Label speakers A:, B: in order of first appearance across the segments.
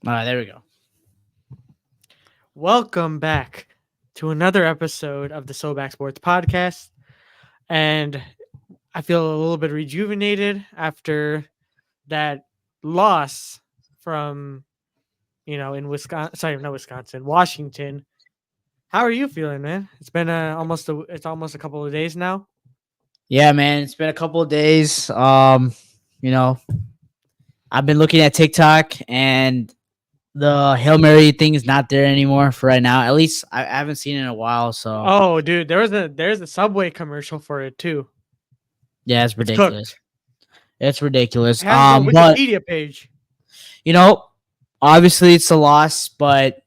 A: All right, there we go.
B: Welcome back to another episode of the Sobacksports podcast. And I feel a little bit rejuvenated after that loss from, in Wisconsin. Sorry, not Wisconsin, Washington. How are you feeling, man? It's been it's almost a couple of days now.
A: Yeah, man, it's been a couple of days. You know, I've been looking at TikTok and the Hail Mary thing is not there anymore for right now. At least I haven't seen it in a while. So
B: Oh, dude, there's a Subway commercial for it too.
A: yeah, it's
B: It's
A: ridiculous.
B: cooked.
A: It's ridiculous.
B: It has its own
A: But
B: Wikipedia page.
A: you know, obviously it's a loss, but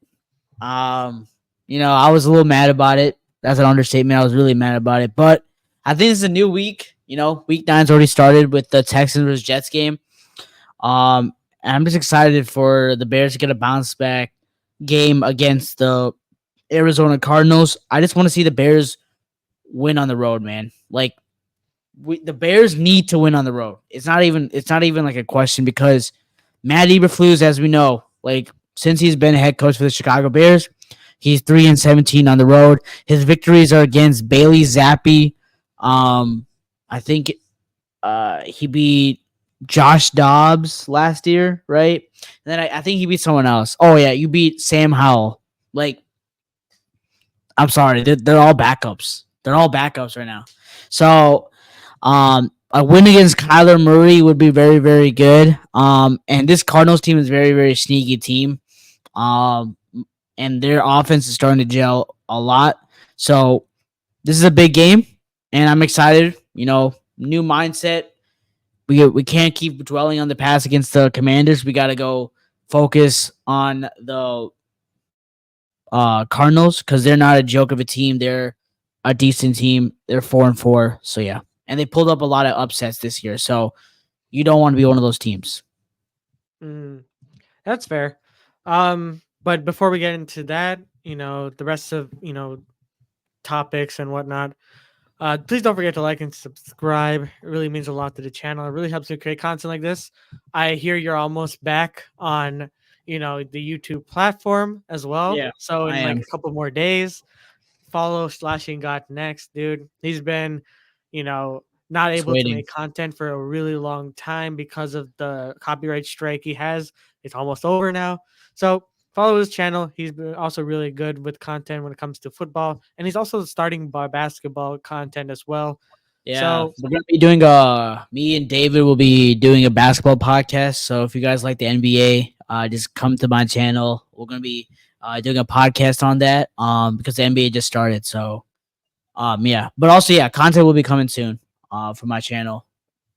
A: um, I was a little mad about it. That's an understatement. I was really mad about it. But I think it's a new week. Week nine's already started with the Texans versus Jets game. And I'm just excited for the Bears to get a bounce back game against the Arizona Cardinals. I just want to see the Bears win on the road, man. Like the Bears need to win on the road. It's not even like a question because Matt Eberflus, as we know, like since he's been head coach for the Chicago Bears, he's 3-17 on the road. His victories are against Bailey Zappi. I think he beat Josh Dobbs last year, right? And then I think he beat someone else. Oh yeah, you beat Sam Howell. Like, I'm sorry, they're all backups. They're all backups right now. So, a win against Kyler Murray would be very, very good. And this Cardinals team is very, very sneaky team. Um, and their offense is starting to gel a lot. So this is a big game, and I'm excited. New mindset. We can't keep dwelling on the past against the Commanders. We got to go focus on the Cardinals because they're not a joke of a team. They're a decent team. They're 4-4. So yeah, and they pulled up a lot of upsets this year. So you don't want to be one of those teams.
B: Mm, that's fair. But before we get into that, the rest of topics and whatnot. Please don't forget to like and subscribe. It really means a lot to the channel. It really helps me create content like this. I hear you're almost back on, the YouTube platform as well.
A: Yeah,
B: So
A: I
B: in like
A: am.
B: a couple more days, follow SlashingGotNext, dude. He's been, not
A: Just
B: able to
A: waiting.
B: make content for a really long time because of the copyright strike he has. It's almost over now. So follow his channel. He's been also really good with content when it comes to football, and he's also starting basketball content as well.
A: Yeah,
B: So
A: we're gonna be doing me and David will be doing a basketball podcast. So if you guys like the NBA, just come to my channel. We're gonna be doing a podcast on that. Because the NBA just started. So yeah. But also yeah, content will be coming soon. For my channel.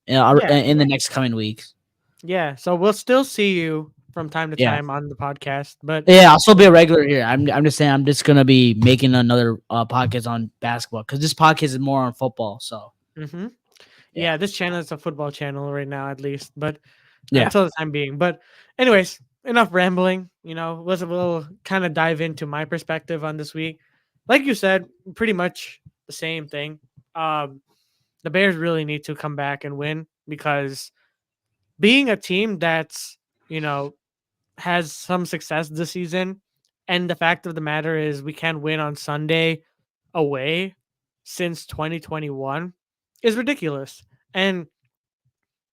B: yeah,
A: In the next coming weeks.
B: yeah. So we'll still see you from time to
A: Yeah.
B: time on the podcast, but
A: Yeah, I'll still be a regular here. I'm just saying I'm just gonna be making another podcast on basketball because this podcast is more on football. So
B: mm-hmm.
A: yeah.
B: Yeah, this channel is a football channel right now, at least, but
A: Yeah.
B: until the time being. But, anyways, enough rambling. We'll kind of dive into my perspective on this week. Like you said, pretty much the same thing. Um, the Bears really need to come back and win because being a team that's you know has some success this season, and the fact of the matter is we can't win on Sunday away since 2021 is ridiculous. And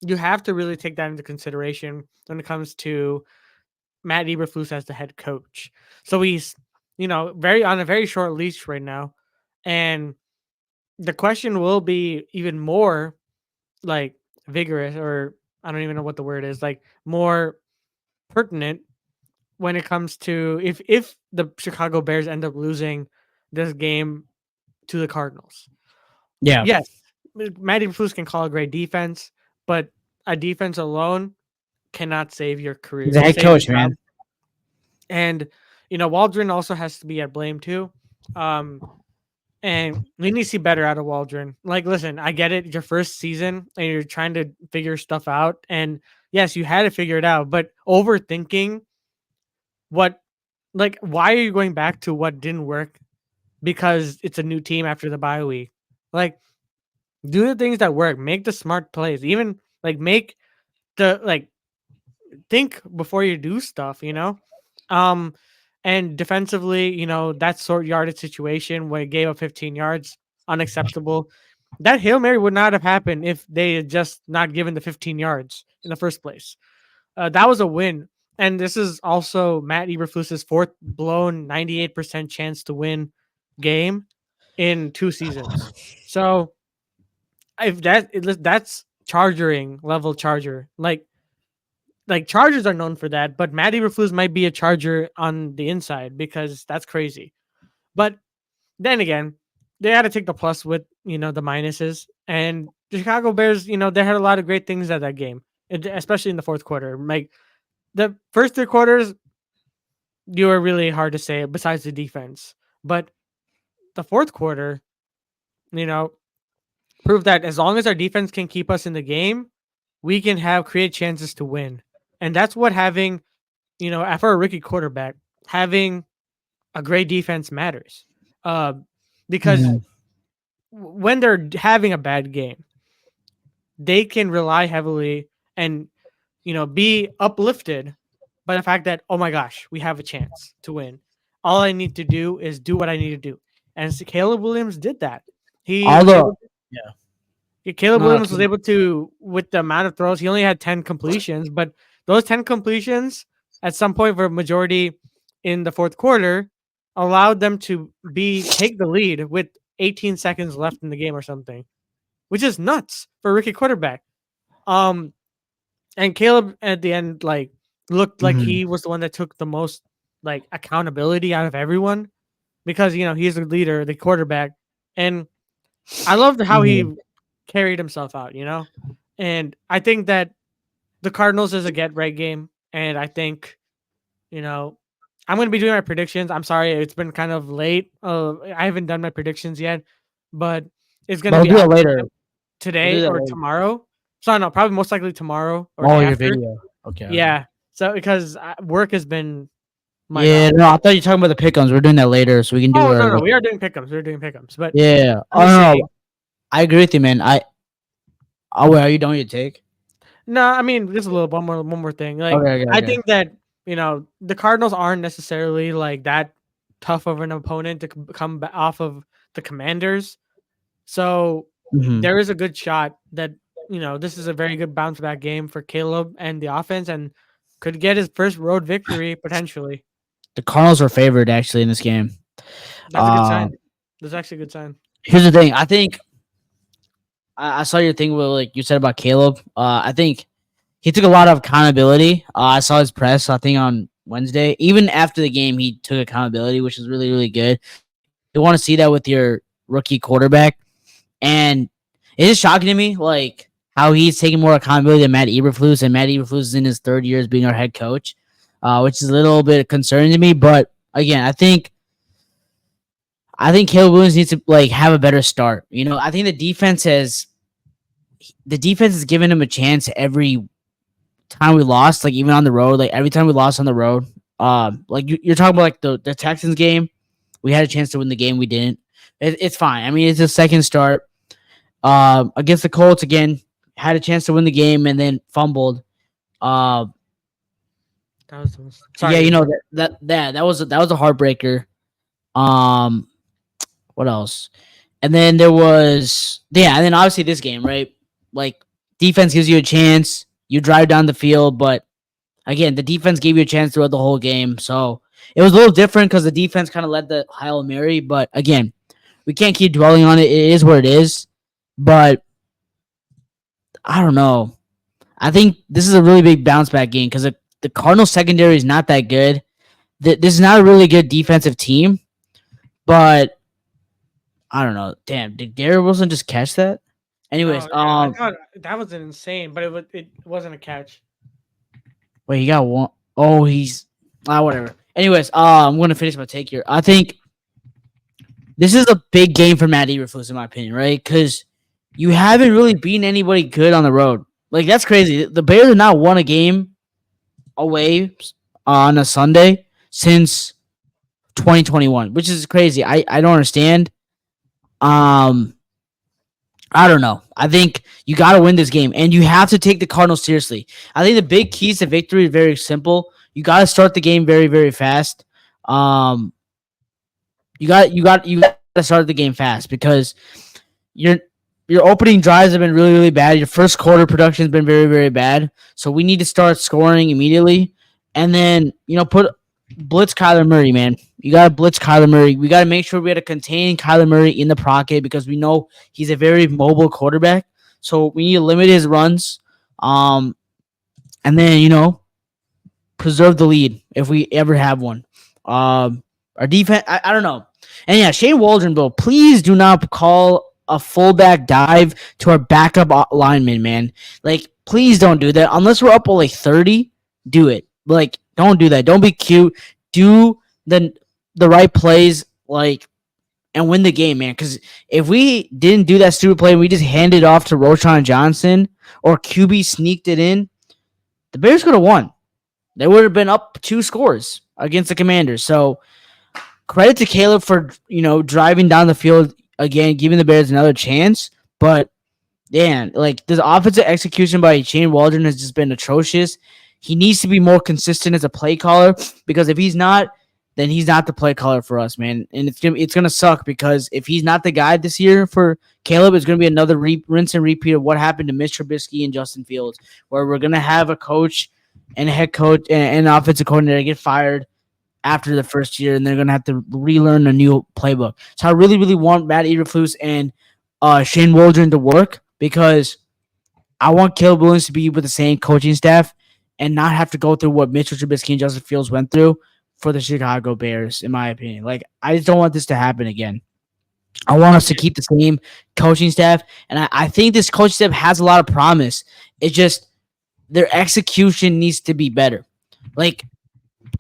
B: you have to really take that into consideration when it comes to Matt Eberflus as the head coach. So he's, very on a very short leash right now. And the question will be even more like vigorous, or I don't even know what the word is, like more pertinent when it comes to if the Chicago Bears end up losing this game to the Cardinals.
A: Yeah.
B: Yes, Matt Eberflus can call a great defense, but a defense alone cannot save your
A: He's a
B: career,
A: head
B: save your
A: coach,
B: job.
A: man.
B: And Waldron also has to be at blame too. Um, and we need to see better out of Waldron. Like, listen, I get it. Your first season and you're trying to figure stuff out. And yes, you had to figure it out, but overthinking what, like, why are you going back to what didn't work because it's a new team after the bye week? Like, do the things that work, make the smart plays, even like make the like think before you do stuff, Um, and defensively, that short yardage situation where it gave up 15 yards, unacceptable. That Hail Mary would not have happened if they had just not given the 15 yards in the first place. That was a win. And this is also Matt Eberflus's fourth blown 98% chance to win game in 2 seasons. So if that's chargering level charger. Like Chargers are known for that, but Matt Eberflus might be a Charger on the inside because that's crazy. But then again, they had to take the plus with the minuses. And the Chicago Bears, they had a lot of great things at that game, especially in the fourth quarter. Like the first 3 quarters, you were really hard to say besides the defense, but the fourth quarter, you know, proved that as long as our defense can keep us in the game, we can create chances to win. And that's what having, for a rookie quarterback, having a great defense matters. Uh, because
A: Mhm.
B: when they're having a bad game, they can rely heavily and be uplifted by the fact that, oh my gosh, we have a chance to win. All I need to do is do what I need to do. And Caleb Williams did that. He was
A: Although,
B: able
A: yeah,
B: Caleb
A: no,
B: Williams was able to, with the amount of throws, he only had 10 completions, but those 10 completions at some point for a majority in the fourth quarter allowed them to take the lead with 18 seconds left in the game or something, which is nuts for a rookie quarterback. Um, and Caleb at the end, looked like
A: mhm,
B: he was the one that took the most accountability out of everyone because he's the leader, the quarterback, and I loved how he
A: mhm.
B: carried himself out. And I think that the Cardinals is a get right game, and I think I'm going to be doing my predictions. I'm sorry, it's been kind of late. I haven't done my predictions yet, but it's going
A: But
B: to
A: we'll
B: be
A: do that
B: out
A: later. We'll do
B: today
A: that
B: or
A: later.
B: tomorrow. So I don't know, probably most likely tomorrow or
A: Oh,
B: day
A: your
B: after.
A: video. Okay, okay.
B: Yeah. So because work has been my
A: Yeah,
B: god.
A: no, I thought you were talking about the pickums. We're doing that later, so we can do
B: Oh
A: our.
B: no, we are doing pickups. We're doing pickups, but
A: Yeah.
B: I'm
A: Oh
B: just
A: no,
B: saying.
A: I agree with you, man. Oh wait, are you done with your take?
B: No, I mean just a little one more thing. Like
A: Okay, okay,
B: I
A: okay.
B: think that the Cardinals aren't necessarily like that tough of an opponent to come off of the Commanders. So
A: Hmm.
B: there is a good shot that this is a very good bounce back game for Caleb and the offense, and could get his first road victory potentially.
A: The Cardinals were favored actually in this game.
B: That's a good
A: Uh,
B: sign. That's actually a good sign.
A: Here's the thing. I think I saw your thing with like you said about Caleb. I think he took a lot of accountability. I saw his press, I think, on Wednesday. Even after the game, he took accountability, which is really, really good. You want to see that with your rookie quarterback. And it is shocking to me, like, how he's taking more accountability than Matt Eberflus. And Matt Eberflus is in his third year as being our head coach, which is a little bit concerning to me. But again, I think Caleb Williams needs to like have a better start. I think the defense has given him a chance every time we lost, like even on the road, like every time we lost on the road. Like you're talking about like the Texans game, we had a chance to win the game, we didn't. It's fine. I mean, it's a second start. Against the Colts again, had a chance to win the game and then fumbled. Uh,
B: That was the most,
A: yeah,
B: sorry to interrupt.
A: that was a heartbreaker. Um, what else? And then and then obviously this game, right? Like defense gives you a chance, you drive down the field, but again, the defense gave you a chance throughout the whole game. So it was a little different because the defense kind of led the Hail Mary. But again, we can't keep dwelling on it. It is what it is. But I don't know. I think this is a really big bounce back game because the Cardinals secondary is not that good. This is not a really good defensive team. But I don't know. Damn, did Garrett Wilson just catch that? Anyways,
B: Oh yeah, I thought that was insane, but it wasn't a catch.
A: wait, he got one. Oh, he's whatever. Anyways, I'm gonna finish my take here. I think this is a big game for Matt Eberflus, in my opinion, right? Because you haven't really beaten anybody good on the road. Like that's crazy. The Bears have not won a game away on a Sunday since 2021, which is crazy. I don't understand. Um, I don't know. I think you got to win this game, and you have to take the Cardinals seriously. I think the big keys to victory is very simple. You got to start the game very, very fast. Um, you got to start the game fast because your your opening drives have been really, really bad. Your first quarter production has been very, very bad. So we need to start scoring immediately, and then put blitz Kyler Murray, man. You got to blitz Kyler Murray. We got to make sure we got to contain Kyler Murray in the pocket because we know he's a very mobile quarterback. So we need to limit his runs. Um, and then preserve the lead if we ever have one. Our defense, I don't know. And yeah, Shane Waldron, bro, please do not call a fullback dive to our backup lineman, man. Like, please don't do that unless we're up by like 30. Do it. Like, don't do that. Don't be cute. Do the right plays, like, and win the game, man. Because if we didn't do that stupid play and we just handed it off to Roshan Johnson or QB sneaked it in, the Bears could have won. They would have been up 2 scores against the Commanders. So credit to Caleb for driving down the field again, giving the Bears another chance. But man, like this offensive execution by Shane Waldron has just been atrocious. He needs to be more consistent as a play caller because if he's not, then he's not the play caller for us, man. And it's gonna suck because if he's not the guy this year for Caleb, it's gonna be another rinse and repeat of what happened to Mitch Trubisky and Justin Fields, where we're gonna have a coach and a head coach and an offensive coordinator get fired after the first year, and they're gonna have to relearn a new playbook. So I really, really want Matt Eberflus and Shane Waldron to work because I want Caleb Williams to be with the same coaching staff and not have to go through what Mitchell Trubisky and Justin Fields went through for the Chicago Bears, in my opinion. Like, I just don't want this to happen again. I want us to keep the same coaching staff, and I think this coaching staff has a lot of promise. It's just their execution needs to be better. Like,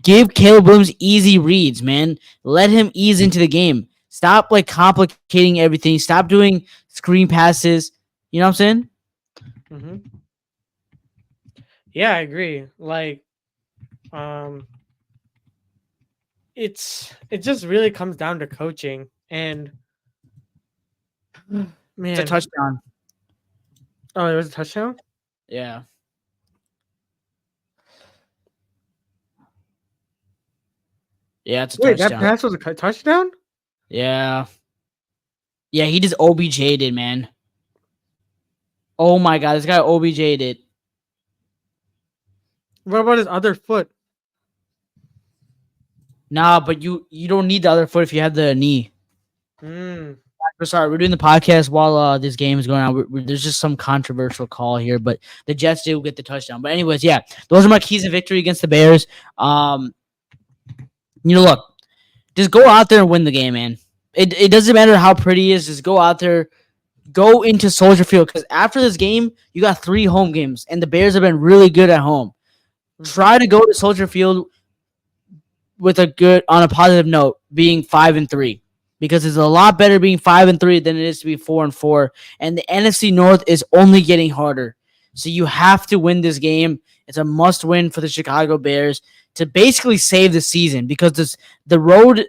A: give Caleb Williams easy reads, man. Let him ease into the game. Stop like complicating everything. Stop doing screen passes. You know what I'm saying?
B: Mm-hmm. Yeah, I agree. Like, it just really comes down to coaching and man,
A: It's a touchdown.
B: Oh, it was a touchdown?
A: Yeah. Yeah, it's a
B: Wait,
A: touchdown.
B: that pass was a touchdown?
A: Yeah. Yeah, he just OBJ'd it, man. Oh my god, this guy OBJ'd it.
B: What about his other foot?
A: Nah, but you don't need the other foot if you have the knee. We're sorry, we're doing the podcast while this game is going on. There's just some controversial call here, but the Jets do get the touchdown. But anyways, yeah, those are my keys to victory against the Bears. Look, just go out there and win the game, man. It doesn't matter how pretty it is. Just go out there, go into Soldier Field because after this game, you got 3 home games, and the Bears have been really good at home. Try to go to Soldier Field with on a positive note, being 5-3. Because it's a lot better being 5-3 than it is to be 4-4. And the NFC North is only getting harder. So you have to win this game. It's a must win for the Chicago Bears to basically save the season because the road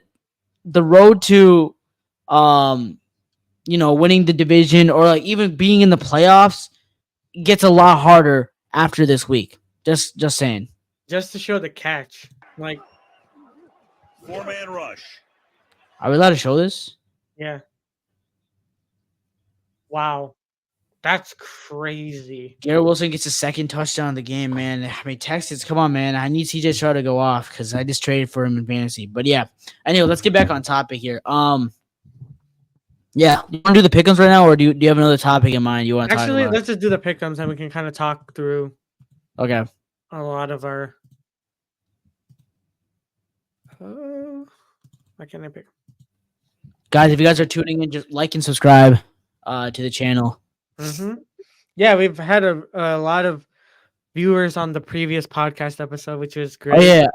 A: to winning the division or like even being in the playoffs gets a lot harder after this week. Just saying.
B: Just to show the catch. Like
C: 4-man rush.
A: Are we allowed to show this?
B: Yeah. Wow. That's crazy.
A: Garrett Wilson gets a second touchdown of the game, man. I mean, Texas, come on, man. I need CJ Stroud to go off because I just traded for him in fantasy. But yeah. Anyway, let's get back on topic here. Yeah. You want to do the pick'ems right now, or do you have another topic in mind you want to talk about?
B: Actually, let's just do the pick'ems and we can kind of talk through
A: Okay.
B: a lot of our why can't I pick?
A: Guys, if you guys are tuning in, just like and subscribe to the channel.
B: Mm-hmm. Yeah, we've had a lot of viewers on the previous podcast episode, which was great.
A: Oh yeah,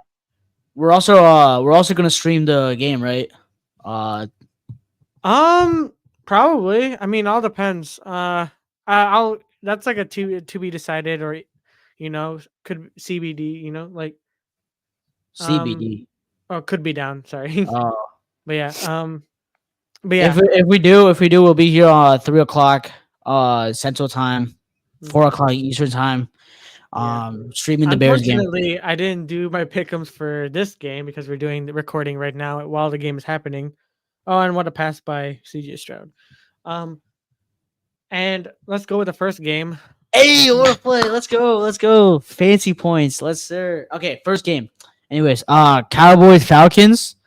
A: we're also gonna stream the game, right?
B: Probably. I mean, all depends. I'll that's like a to be decided, or could CBD. Like
A: CBD.
B: Oh, could be down. Sorry. But yeah.
A: But yeah, if we do, we'll be here 3:00 Central Time, 4 o'clock Eastern Time. Streaming the Bears game.
B: Unfortunately, I didn't do my pick'ems for this game because we're doing the recording right now while the game is happening. Oh, and what a pass by CJ Stroud. And let's go with the first game.
A: Hey, what a play! Let's go! Fancy points, let's sir. Okay, first game. Anyways, Cowboys Falcons.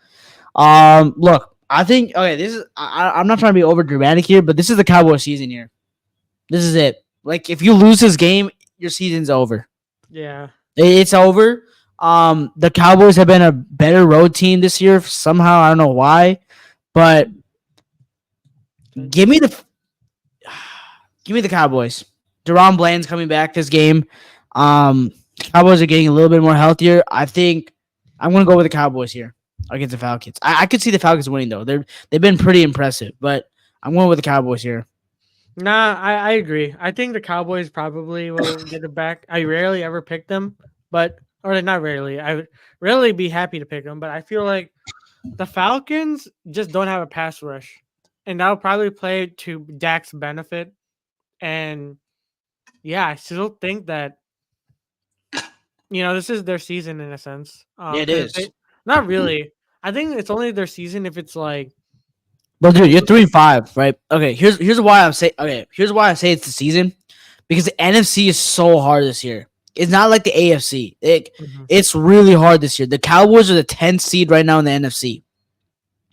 A: Look, I think this is. I'm not trying to be over dramatic here, but this is the Cowboys season here. This is it. Like, if you lose this game, your season's over.
B: Yeah,
A: it's over. The Cowboys have been a better road team this year somehow. I don't know why, but give me the Cowboys. Deron Bland's coming back this game. Cowboys are getting a little bit more healthier. I think I'm going to go with the Cowboys here against the Falcons. I could see the Falcons winning though. They've been pretty impressive, but I'm going with the Cowboys here.
B: Nah, I agree. I think the Cowboys probably will get it back. I rarely ever pick them, or not rarely. I would rarely be happy to pick them, but I feel like the Falcons just don't have a pass rush, and that'll probably play to Dak's benefit. And yeah, I still think that this is their season in a sense.
A: It is.
B: Not really. I think it's only their season if it's like.
A: Well, dude, you're 3-5, right? Okay, here's why I'm saying. Okay, here's why I say it's the season, because the NFC is so hard this year. It's not like the AFC. It's really hard this year. The Cowboys are the 10th seed right now in the NFC,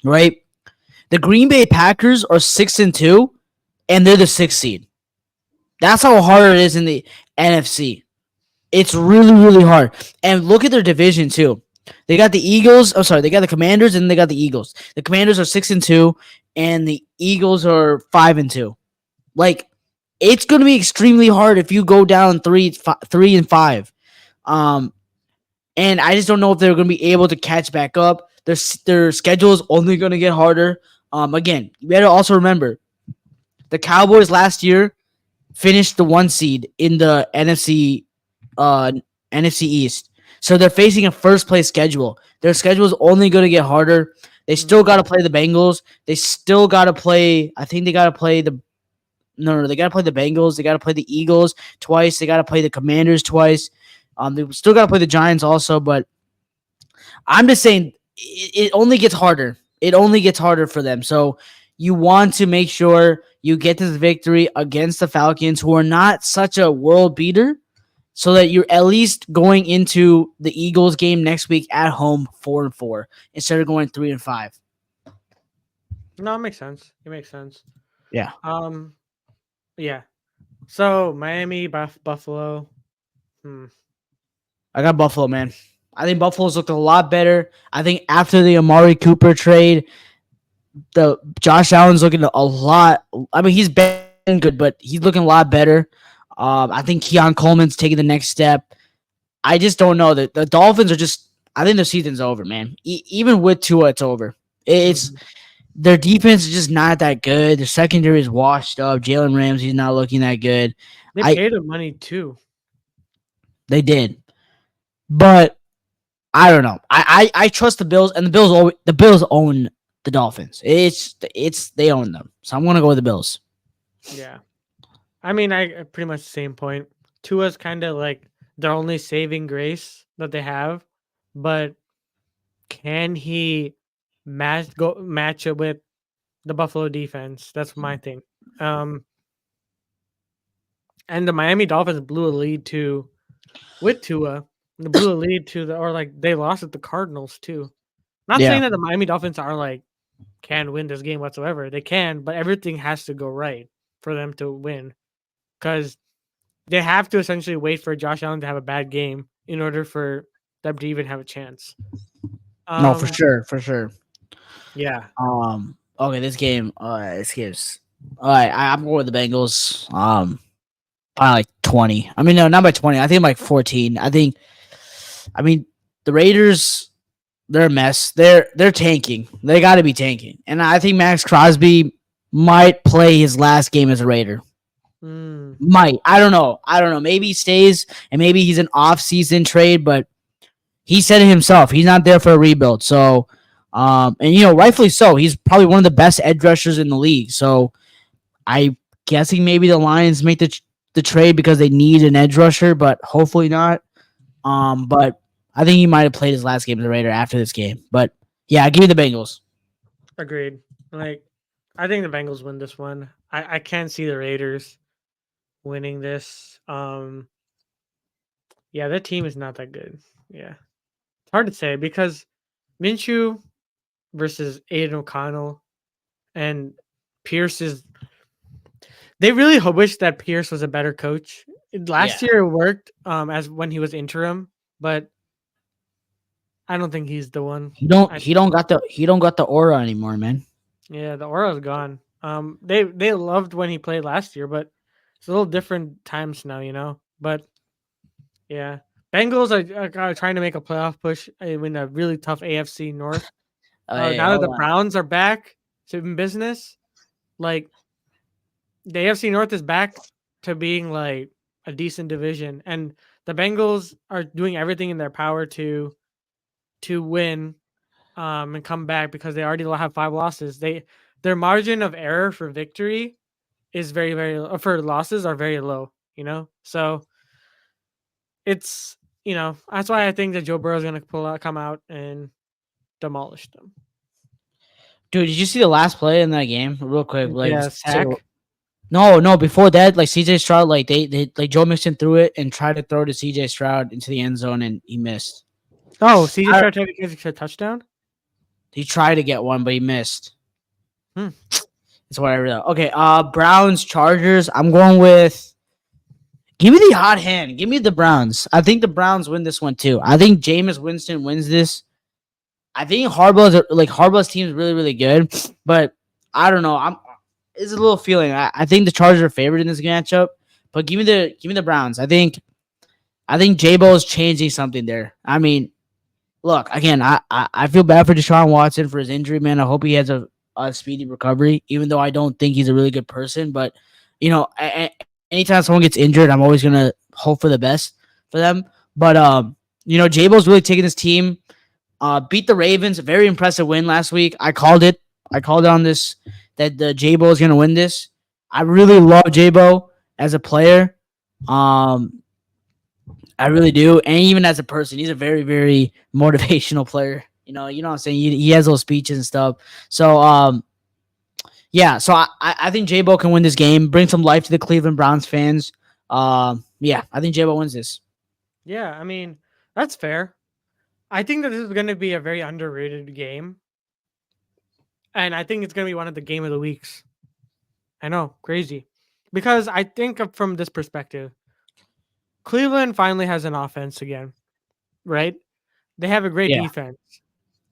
A: right? The Green Bay Packers are 6-2, and they're the 6th seed. That's how hard it is in the NFC. It's really, really hard. And look at their division too. They got the Eagles. Oh, sorry, they got the Commanders and they got the Eagles. The Commanders are 6-2, and the Eagles are 5-2. Like, it's going to be extremely hard if you go down 3-5. And I just don't know if they're going to be able to catch back up. Their schedule is only going to get harder. Again, you better also remember the Cowboys last year finished the 1 seed in the NFC East. So they're facing a first place schedule. Their schedule is only going to get harder. They still got to play the Bengals. They still got to play. I think they got to play the. No, they got to play the Bengals. They got to play the Eagles twice. They got to play the Commanders twice. They still got to play the Giants also. But I'm just saying it only gets harder. It only gets harder for them. So you want to make sure you get this victory against the Falcons, who are not such a world beater, so that you're at least going into the Eagles game next week at home 4-4 instead of going 3-5.
B: No, it makes sense. It makes sense.
A: Yeah.
B: Yeah. So Miami, Buffalo.
A: I got Buffalo, man. I think Buffalo's looked a lot better. I think after the Amari Cooper trade, the Josh Allen's looking a lot. I mean, he's been good, but he's looking a lot better. I think Keon Coleman's taking the next step. I just don't know. The Dolphins are just. I think their season's over, man. Even with Tua, it's over. It's their defense is just not that good. Their secondary is washed up. Jalen Ramsey's not looking that good.
B: They paid him money too.
A: They did, but I don't know. I trust the Bills, and the Bills own the Dolphins. They own them, so I'm gonna go with the Bills.
B: Yeah. I mean, I pretty much the same point. Tua's kind of like their only saving grace that they have, but can he match it with the Buffalo defense? That's my thing. And the Miami Dolphins blew a lead with Tua. They blew a lead they lost at the Cardinals too. Not saying that the Miami Dolphins are can win this game whatsoever. They can, but everything has to go right for them to win. Because they have to essentially wait for Josh Allen to have a bad game in order for them to even have a chance.
A: No, for sure.
B: Yeah.
A: Okay, this game. This game's. All right, I'm going with the Bengals. By 20. I mean, no, not by 20. I think 14. I mean, the Raiders. They're a mess. They're tanking. They got to be tanking, and I think Max Crosby might play his last game as a Raider. Might. I don't know. Maybe he stays, and maybe he's an off-season trade, but he said it himself. He's not there for a rebuild. So, and rightfully so. He's probably one of the best edge rushers in the league. So, I guessing maybe the Lions make the trade because they need an edge rusher, but hopefully not. But I think he might have played his last game as a Raider after this game. But yeah, I give you the Bengals.
B: Agreed. Like, I think the Bengals win this one. I can't see the Raiders winning this. Yeah, their team is not that good. Yeah, it's hard to say because Minshew versus Aiden O'Connell and Pierce is. They really wish that Pierce was a better coach. Last year it worked as when he was interim, but I don't think he's the one.
A: He don't got the aura anymore, man.
B: Yeah, the aura's gone. They loved when he played last year, but it's a little different times now, you know. But yeah, Bengals are trying to make a playoff push in a really tough AFC North.
A: Hey,
B: Now that the
A: hold on.
B: Browns are back to business, like the AFC North is back to being like a decent division, and the Bengals are doing everything in their power to win and come back because they already have 5 losses. Their margin of error for victory is very for losses are very low, you know? So it's, that's why I think that Joe Burrow is going to come out and demolish them.
A: Dude, did you see the last play in that game? Real quick, like
B: Yeah, sack.
A: No, before that, like CJ Stroud, like they like Joe Mixon threw it and tried to throw to CJ Stroud into the end zone and he missed.
B: Oh, CJ Stroud tried to catch a touchdown?
A: He tried to get one, but he missed.
B: Hmm.
A: That's what I read. Okay, Browns, Chargers. I'm going with. Give me the hot hand. Give me the Browns. I think the Browns win this one too. I think Jameis Winston wins this. I think Harbaugh's team is really, really good, but I don't know. It's a little feeling. I think the Chargers are favored in this matchup, but give me the Browns. I think J-Bo is changing something there. I mean, look, again, I feel bad for Deshaun Watson for his injury, man. I hope he has a speedy recovery, even though I don't think he's a really good person. But, anytime someone gets injured, I'm always going to hope for the best for them. But, J-Bo's really taking his team, beat the Ravens. A very impressive win last week. I called it on this, that the J-Bo is going to win this. I really love J-Bo as a player. I really do. And even as a person, he's a very, very motivational player. You know what I'm saying? He has those speeches and stuff. So, yeah. So I think J-Bo can win this game, bring some life to the Cleveland Browns fans. Yeah, I think J-Bo wins this.
B: Yeah, I mean, that's fair. I think that this is going to be a very underrated game. And I think it's going to be one of the game of the weeks. I know, crazy. Because I think from this perspective, Cleveland finally has an offense again, right? They have a great defense.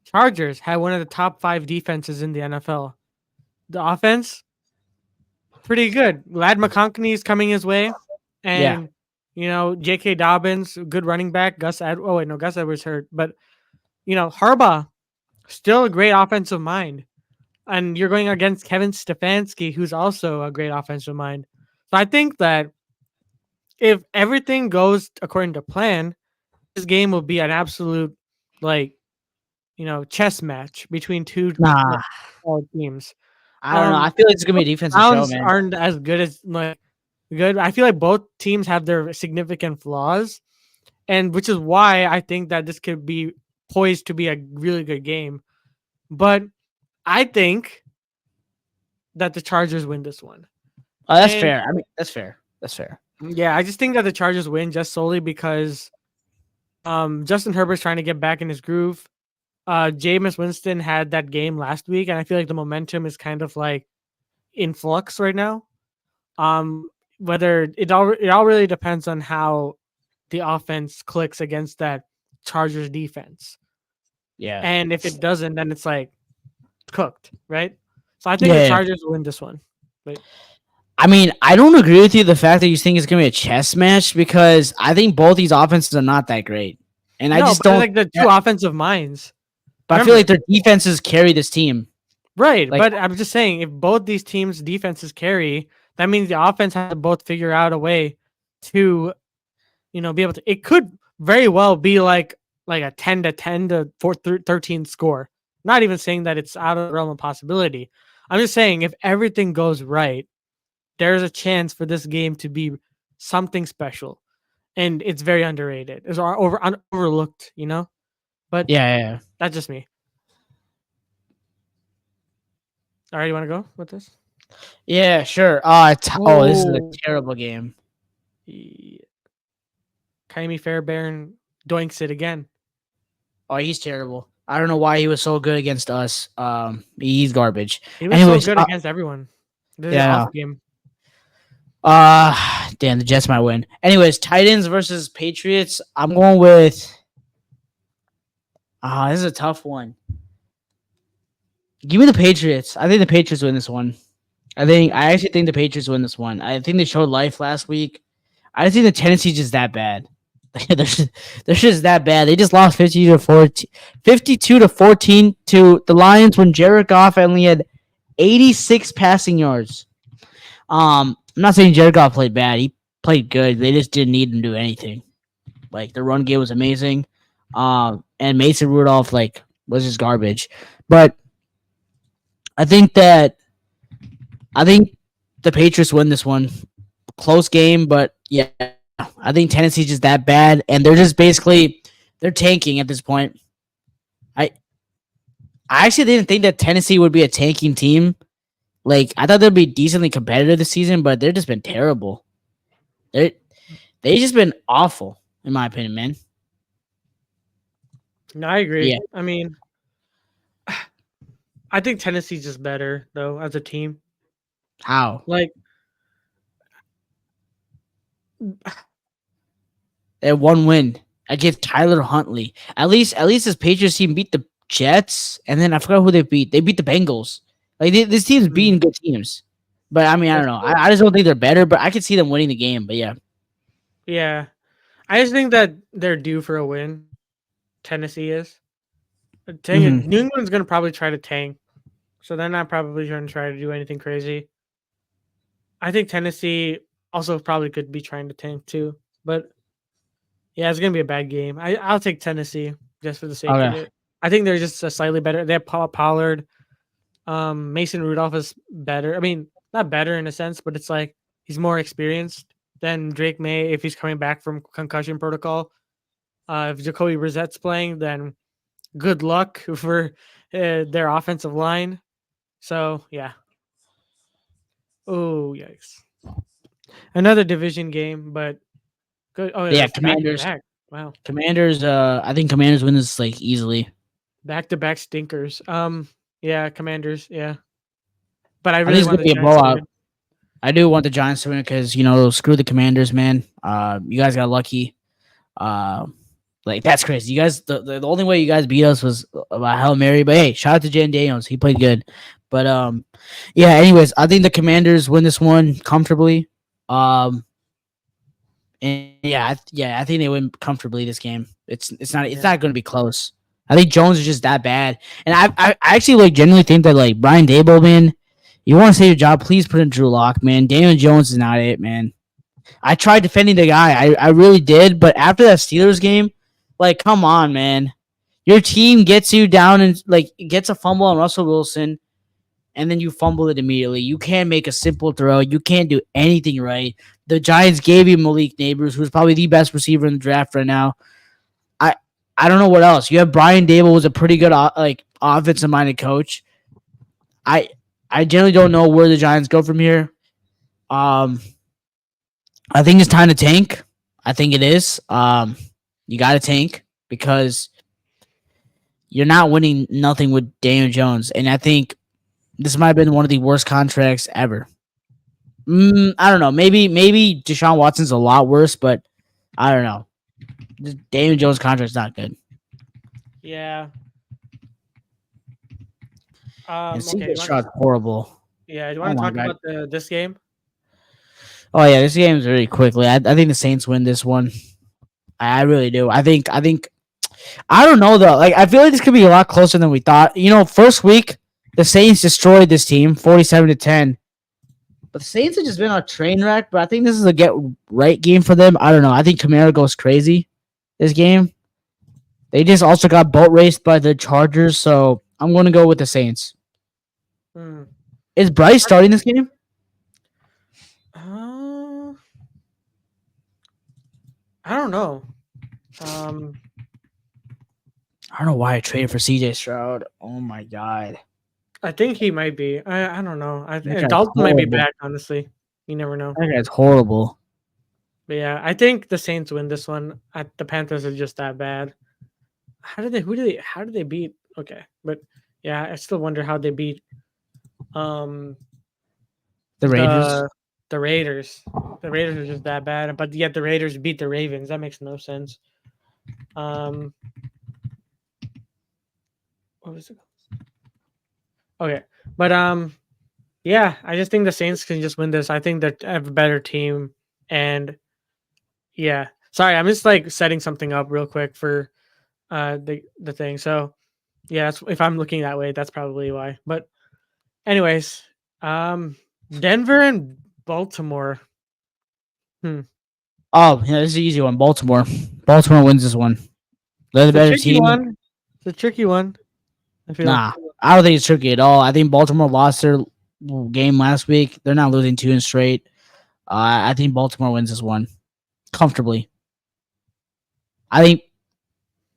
B: Chargers had one of the top 5 defenses in the NFL. The offense, pretty good. Lad McConkey is coming his way. And, J.K. Dobbins, good running back. Gus Edwards hurt. But, Harbaugh, still a great offensive mind. And you're going against Kevin Stefanski, who's also a great offensive mind. So I think that if everything goes according to plan, this game will be an absolute, chess match between two teams.
A: I don't know. I feel like it's gonna be a defensive show, man.
B: Aren't as good as good. I feel like both teams have their significant flaws, and which is why I think that this could be poised to be a really good game. But I think that the Chargers win this one.
A: Oh, that's fair. I mean, that's fair. That's fair.
B: Yeah, I just think that the Chargers win just solely because Justin Herbert's trying to get back in his groove. Jameis Winston had that game last week, and I feel like the momentum is kind of like in flux right now. Whether it all really depends on how the offense clicks against that Chargers defense.
A: Yeah.
B: And if it doesn't, then it's like cooked, right? So I think the Chargers win this one. But
A: I mean, I don't agree with you the fact that you think it's going to be a chess match because I think both these offenses are not that great. And I just don't
B: like the two offensive minds.
A: But I feel like their defenses carry this team.
B: Right. But I'm just saying, if both these teams' defenses carry, that means the offense has to both figure out a way to, be able to. It could very well be like a 10-10 to 13 score. Not even saying that it's out of the realm of possibility. I'm just saying if everything goes right, there's a chance for this game to be something special, and it's very underrated. It's overlooked, But
A: Yeah.
B: that's just me. All right, you want to go with this?
A: Yeah, sure. This is a
B: Oh,
A: terrible game.
B: Kaimi Fairbairn doinks it again.
A: Oh, he's terrible. I don't know why he was so good against us. He's garbage.
B: He was so
A: Anyways,
B: good against everyone. This is an
A: yeah.
B: off game.
A: Damn, the Jets might win. Anyways, Titans versus Patriots. I'm going with. This is a tough one. Give me the Patriots. I think the Patriots win this one. I actually think the Patriots win this one. I think they showed life last week. I just think the Tennessee's just that bad. they're just that bad. They just lost 52 to 14 to the Lions when Jared Goff only had 86 passing yards. I'm not saying Jared Goff played bad. He played good. They just didn't need him to do anything. Like the run game was amazing. And Mason Rudolph was just garbage. But I think the Patriots win this one. Close game, but yeah, I think Tennessee's just that bad, and they're just they're tanking at this point. I actually didn't think that Tennessee would be a tanking team. I thought they'd be decently competitive this season, but they've just been terrible. They've just been awful, in my opinion, man.
B: No, I agree.
A: Yeah.
B: I mean, I think Tennessee's just better though as a team.
A: How? They had one win against Tyler Huntley. At least this Patriots team beat the Jets, and then I forgot who they beat. They beat the Bengals. This team's beating good teams. But I mean, I don't know. I just don't think they're better, but I could see them winning the game. But yeah.
B: Yeah. I just think that they're due for a win. Tennessee is. New England's going to probably try to tank. So they're not probably going to try to do anything crazy. I think Tennessee also probably could be trying to tank too. But yeah, it's going to be a bad game. I'll take Tennessee just for the sake of it. I think they're just slightly better. They have Pollard. Mason Rudolph is better. I mean, not better in a sense, but it's like he's more experienced than Drake May if he's coming back from concussion protocol. If Jacoby Brissett's playing, then good luck for their offensive line. So, yeah. Oh, yikes. Another division game, but good. Oh,
A: yeah, Commanders.
B: Back. Wow.
A: Commanders, I think Commanders win this easily.
B: Back-to-back stinkers. Yeah, Commanders, yeah. But I really
A: want the Giants to win. I do want the Giants to win because, screw the Commanders, man. You guys got lucky. That's crazy. You guys, the only way you guys beat us was by Hail Mary. But hey, shout out to Jan Daniels. He played good. But yeah. Anyways, I think the Commanders win this one comfortably. And yeah, I think they win comfortably this game. It's not going to be close. I think Jones is just that bad, and I actually genuinely think that Brian Daboll, man, you want to save your job, please put in Drew Lock, man. Daniel Jones is not it, man. I tried defending the guy, I really did, but after that Steelers game, come on, man. Your team gets you down and gets a fumble on Russell Wilson, and then you fumble it immediately. You can't make a simple throw. You can't do anything right. The Giants gave you Malik Neighbors, who's probably the best receiver in the draft right now. I don't know what else. You have Brian Daboll, who's a pretty good offensive-minded coach. I generally don't know where the Giants go from here. I think it's time to tank. I think it is. You got to tank because you're not winning nothing with Daniel Jones, and I think this might have been one of the worst contracts ever. I don't know. Maybe Deshaun Watson's a lot worse, but I don't know. Daniel Jones' contract's not good.
B: Yeah.
A: Shot's horrible.
B: Yeah, do you want to talk about this game?
A: Oh yeah, this game's really quickly. I think the Saints win this one. I really do. I think. I don't know though. I feel like this could be a lot closer than we thought. First week the Saints destroyed this team, 47-10. But the Saints have just been a train wreck. But I think this is a get right game for them. I don't know. I think Kamara goes crazy this game. They just also got boat raced by the Chargers, so I'm going to go with the Saints. Is Bryce starting this game?
B: I don't know.
A: I don't know why I traded for CJ Stroud. Oh my god.
B: I think he might be. I don't know.
A: That guy's
B: Dalton might be
A: horrible.
B: back. Honestly, you never know.
A: That guy's horrible.
B: But yeah, I think the Saints win this one. The Panthers are just that bad. How did they? How did they beat? Okay, but yeah, I still wonder how they beat um
A: The Raiders.
B: the Raiders. The Raiders are just that bad, but yet the Raiders beat the Ravens. That makes no sense. What was it? Okay, but yeah, I just think the Saints can just win this. I think they have a better team, and yeah. Sorry, I'm just like setting something up real quick for the thing. So yeah, if I'm looking that way, that's probably why. But anyways, Denver and Baltimore.
A: Oh, yeah, this is an easy one. Baltimore. Baltimore wins this one. They're the
B: It's a
A: better
B: tricky
A: team.
B: one. It's a tricky one. I feel.
A: Nah, I don't think it's tricky at all. I think Baltimore lost their game last week. They're not losing 2 in straight. I think Baltimore wins this one comfortably. I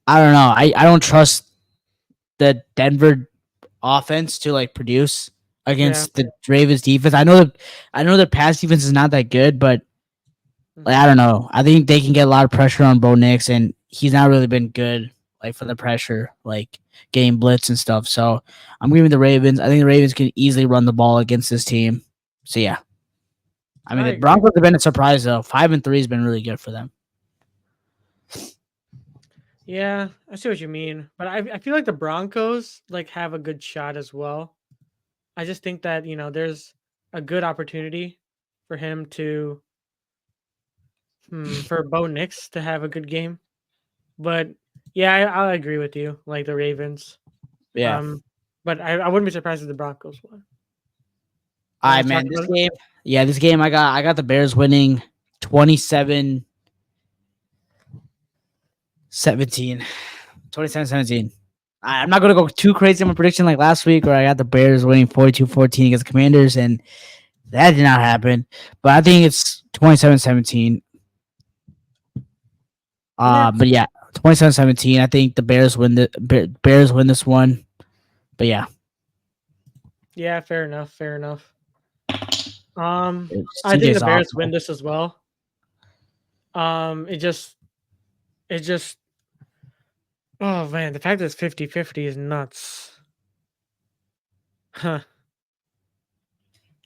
A: don't know. I don't trust the Denver offense to like produce against the Ravens defense. I know the pass defense is not that good, but like, I don't know. I think they can get a lot of pressure on Bo Nix, and he's not really been good like for the pressure, like game blitz and stuff. So I'm giving the Ravens. I think the Ravens can easily run the ball against this team. So yeah. I mean,
B: I
A: the
B: agree.
A: Broncos have been a surprise though. 5-3 has been really good for them.
B: Yeah, I see what you mean, but I feel like the Broncos like have a good shot as well. I just think that there's a good opportunity for him to for Bo Nix to have a good game. But yeah, I agree with you. Like the Ravens.
A: Yeah.
B: But I wouldn't be surprised if the Broncos won.
A: All right,
B: Let's talk
A: man. This
B: about it.
A: game. Yeah, this game I got the Bears winning 27-17. 27-17. I'm not going to go too crazy on my prediction like last week where I got the Bears winning 42-14 against the Commanders, and that did not happen. But I think it's 27-17. But yeah, 27-17. I think the Bears win Bears win this one. But yeah.
B: Yeah, fair enough. Fair enough. I think
A: CJ's
B: the Bears
A: awful.
B: win this as well. It just oh man, the fact that it's 50-50 is nuts. Huh.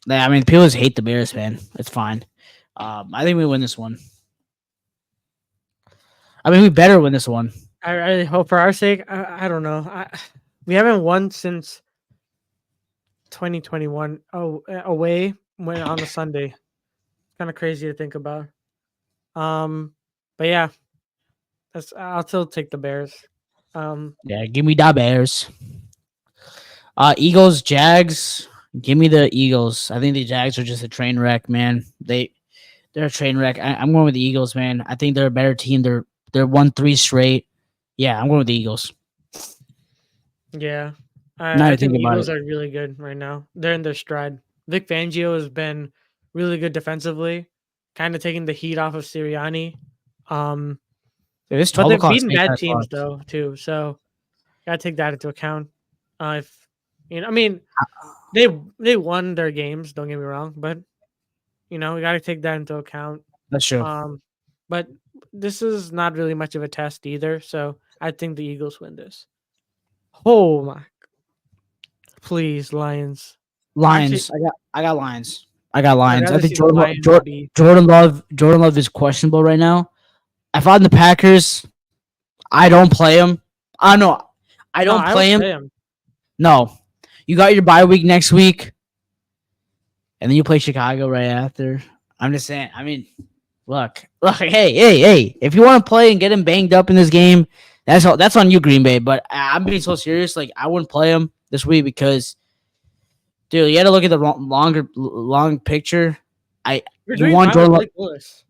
A: Yeah, I mean, people just hate the Bears, man. It's fine. I think we win this one. I mean, we better win this one.
B: I really hope for our sake. I don't know. We haven't won since 2021. Oh, away when on a Sunday. Kind of crazy to think about. But yeah, I'll still take the Bears.
A: Yeah, give me the Bears. Eagles, Jags. Give me the Eagles. I think the Jags are just a train wreck, man. They're a train wreck. I'm going with the Eagles, man. I think they're a better team. They're won 3 straight. Yeah, I'm going with the Eagles.
B: Yeah,
A: Now
B: I
A: you
B: think
A: think
B: the
A: about
B: Eagles
A: it.
B: are really good right now. They're in their stride. Vic Fangio has been really good defensively, kind of taking the heat off of Sirianni.
A: This
B: But
A: 12
B: they've
A: o'clock
B: beaten
A: game
B: bad
A: kinda
B: teams
A: sucks.
B: though too, so gotta take that into account. If I mean, they won their games. Don't get me wrong, but we gotta take that into account.
A: That's true.
B: But this is not really much of a test either, so I think the Eagles win this. Oh my! Please, Lions.
A: Lions. I got Lions. I got
B: I'd
A: Lions. I
B: rather
A: think
B: see the Lions be.
A: Jordan Love is questionable right now. If I'm the Packers, I don't play him. I know. I
B: No,
A: don't
B: I
A: play
B: would
A: him.
B: play him.
A: No. You got your bye week next week, and then you play Chicago right after. I'm just saying. I mean, look. Hey. If you want to play and get him banged up in this game, that's on you, Green Bay. But I'm being so serious. Like, I wouldn't play him this week because, dude, you got to look at the long picture.
B: You're
A: You
B: doing
A: want
B: fine with
A: Jordan.
B: Malik Willis.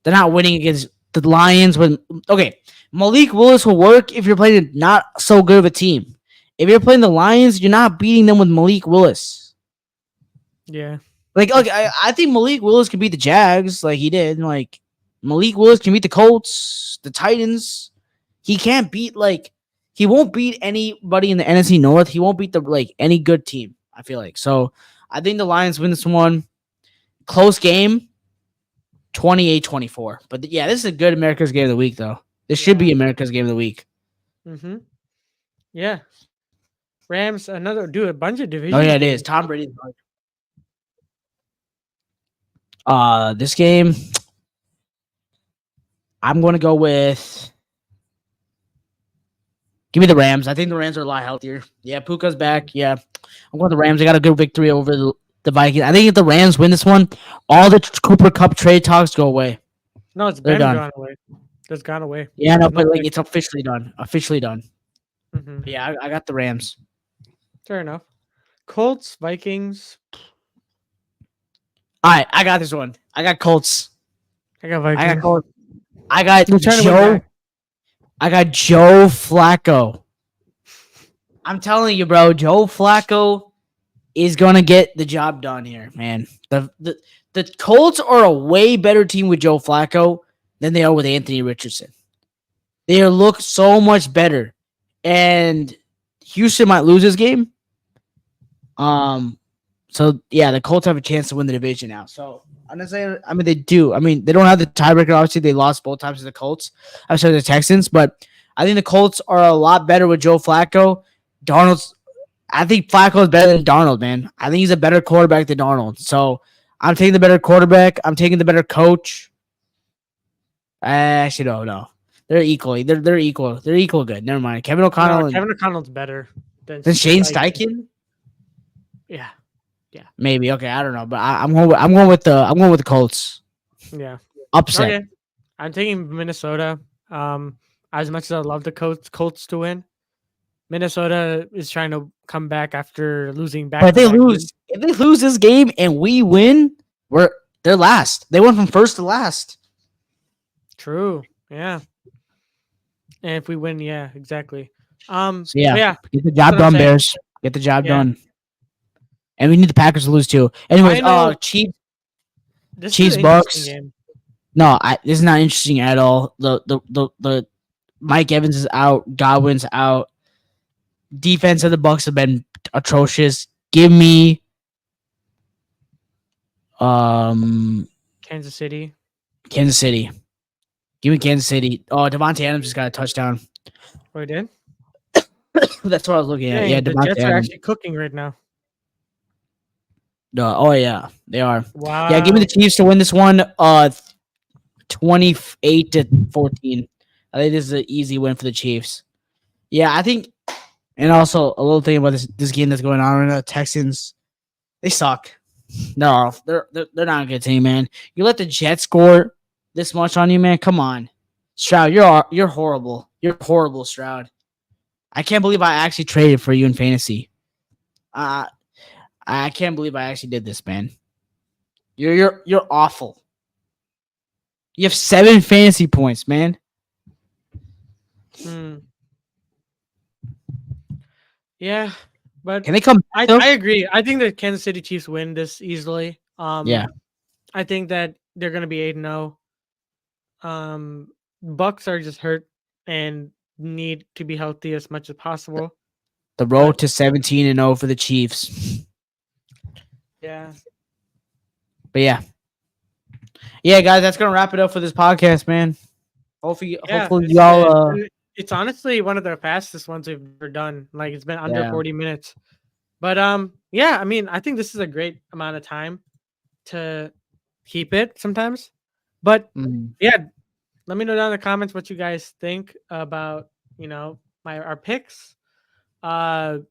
A: They're not winning against the Lions. Malik Willis will work if you're playing not so good of a team. If you're playing the Lions, you're not beating them with Malik Willis.
B: Yeah.
A: Like, look, I think Malik Willis could beat the Jags, like he did. Like, Malik Willis can beat the Colts, the Titans. He can't beat he won't beat anybody in the NFC North. He won't beat any good team. I feel like so. I think the Lions win this one. Close game, 28-24. But yeah, this is a good America's Game of the Week though. This should be America's Game of the Week.
B: Mm-hmm. Yeah. Rams, a bunch of division.
A: Oh yeah, it is. Tom Brady. This game, I'm going to go with. Give me the Rams. I think the Rams are a lot healthier. Yeah, Puka's back. Yeah, I'm going with the Rams. They got a good victory over the Vikings. I think if the Rams win this one, all the Cooper Cup trade talks go away.
B: No, it's
A: They're
B: been
A: done.
B: gone away. It's gone away.
A: Yeah, no,
B: There's
A: but
B: no
A: it's officially done. Officially done.
B: Mm-hmm.
A: But yeah, I got the Rams.
B: Fair enough. Colts, Vikings.
A: All right, I got this one. I got Colts.
B: I got Vikings.
A: I got Colts. I got
B: We're trying to win
A: Joe.
B: back.
A: I got Joe Flacco. I'm telling you, bro. Joe Flacco is gonna get the job done here, man. The Colts are a way better team with Joe Flacco than they are with Anthony Richardson. They look so much better, and Houston might lose this game. So yeah, the Colts have a chance to win the division now. So I'm gonna say, I mean, they do. I mean, they don't have the tiebreaker. Obviously, they lost both times to the Colts. I'm sorry, the Texans, but I think the Colts are a lot better with Joe Flacco. I think Flacco is better than Darnold, man. I think he's a better quarterback than Darnold. So I'm taking the better quarterback. I'm taking the better coach. Actually, no. They're equally. They're equal. They're equal good. Never mind. Kevin O'Connell.
B: Kevin O'Connell's better than
A: Shane Steichen.
B: Yeah.
A: Maybe. Okay, I don't know, but I'm going with the Colts.
B: Yeah.
A: Upset.
B: Okay. I'm taking Minnesota. As much as I love the Colts to win, Minnesota is trying to come back after losing back.
A: But if they lose this game and we win, they're last. They went from first to last.
B: True. Yeah. And if we win, yeah, exactly.
A: So yeah, get the
B: That's
A: job
B: what
A: done,
B: I'm saying.
A: Bears. Get the job done. And we need the Packers to lose too. Anyways, Chiefs.
B: This
A: Chiefs,
B: is an
A: Bucks.
B: interesting game.
A: No, this is not interesting at all. The Mike Evans is out. Godwin's out. Defense of the Bucks have been atrocious. Give me
B: Kansas City.
A: Kansas City. Give me Kansas City. Oh, Devontae Adams just got a touchdown.
B: Oh, he did?
A: That's what I was looking at.
B: Dang,
A: Yeah,
B: the
A: Devontae
B: Jets are
A: Adams.
B: actually cooking right now.
A: Oh yeah, they are.
B: Wow.
A: Yeah, give me the Chiefs to win this one. 28-14. I think this is an easy win for the Chiefs. Yeah, I think. And also a little thing about this game that's going on right now. Texans, they suck. No, they're not a good team, man. You let the Jets score this much on you, man. Come on, Stroud, you're horrible. You're horrible, Stroud. I can't believe I actually traded for you in fantasy. I can't believe I actually did this, man. You're awful. You have 7 fantasy points, man.
B: Yeah, but
A: Can they come back, though?
B: I agree. I think the Kansas City Chiefs win this easily.
A: Yeah.
B: I think that they're going to be 8-0. Bucks are just hurt and need to be healthy as much as possible.
A: The road to 17-0 for the Chiefs.
B: Yeah.
A: But yeah. Yeah, guys, that's gonna wrap it up for this podcast, man. Hopefully y'all
B: it's honestly one of the fastest ones we've ever done. Like it's been under 40 minutes. But yeah, I mean, I think this is a great amount of time to keep it sometimes. But yeah, let me know down in the comments what you guys think about, our picks. And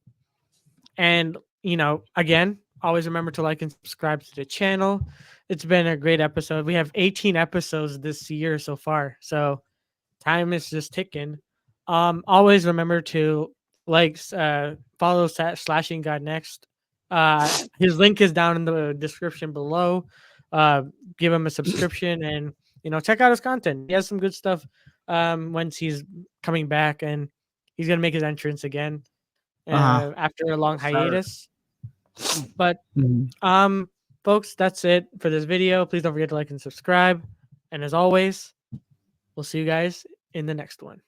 B: again, always remember to like and subscribe to the channel. It's been a great episode. We have 18 episodes this year so far. So time is just ticking. Always remember to follow SlashingGotNext. His link is down in the description below. Give him a subscription and check out his content. He has some good stuff once he's coming back, and he's gonna make his entrance again after a long hiatus. But folks, that's it for this video. Please don't forget to like and subscribe, And as always, we'll see you guys in the next one.